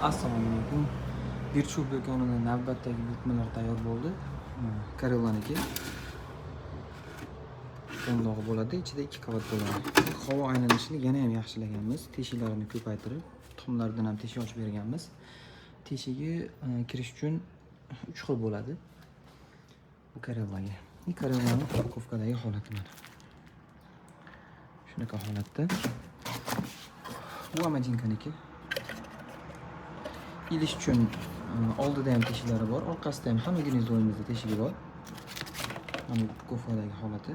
Assalomu alaykum. Birchuk do'konining navbatdagi buyurtmalar tayyor bo'ldi. Karellaniki. O'nlog'i bo'ladi, ichida 2 qavat bo'ladi. Havo aylanishini yana ham yaxshilaganmiz. Teshiklarini ko'paytirib, tuxumlardan ham teshik ochib berganmiz. Teshigi kirish uchun 3 xil bo'ladi. Bu Karellaga. Karellaning upakovkadagi holati mana. Shunaqa holatda. Bu Amajinkaniki. İlish uchun oldida ham teshiklari bor, orqasida ham hamma gnezdoyimizda teshigi bor. Mana bu upakovkadagi holati.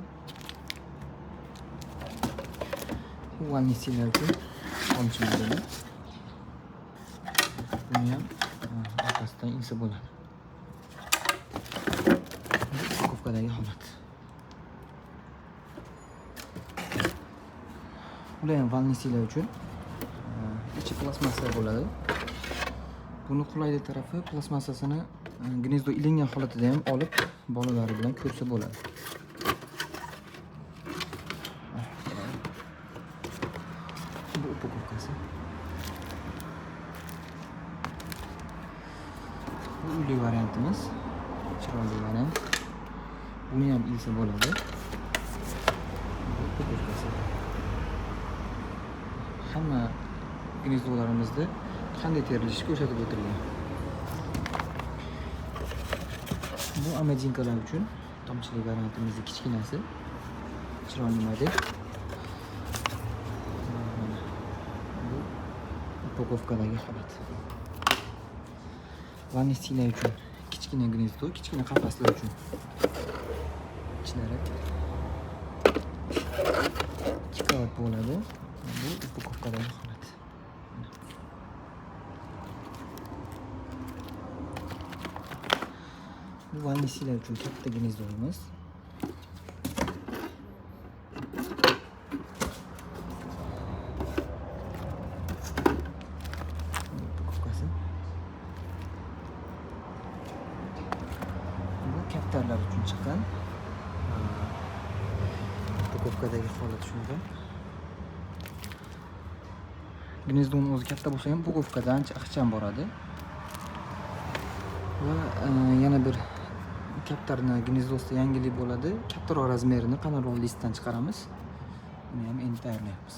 Bu vanisiyalar uchun tomchi modeli. Buni ham orqasidan insa bo'ladi. Upakovkadagi holat. Bular ham vanisiyalar uchun ichi plastmassa bo'ladi. Buni qulaylik tarafi plastmassasini gnezdo ilingan holatida ham olib bolalari bilan ko'rsa bo'ladi. Bu upakovkasi. Bu uyli variantimiz. Chiroyli variant. Buni ham ilsa bo'ladi. Bu upakovkasi. Hamma gnezdolarimizda qanday terilishi ko'rsatib o'tilgan. Bu amajinkalar uchun tomchilik variantimizning kichkinasi. Chiroyli model. Bu upakovkadagi holat. Vanisiyalar uchun kichkina gnezdo, kichkina qafaslar uchun ichlari 2 qavat bo'ladi. Bu upakovkadagi holat. Bu vanisiyalar uchun katta gnezdoyimiz. Upakovkasi. Bu kaptarlar uchun chiqqan. Upakovkadagi holat shunday. Gnezdoning o'zi katta bo'lsa ham upakovkada ancha ixcham boradi. Va yana bir kaptarni gnezdosida yangilik bo'ladi. Kaptarroq razmerini qanotli listdan chiqaramiz. Buni ham endi tayyorlayapmiz.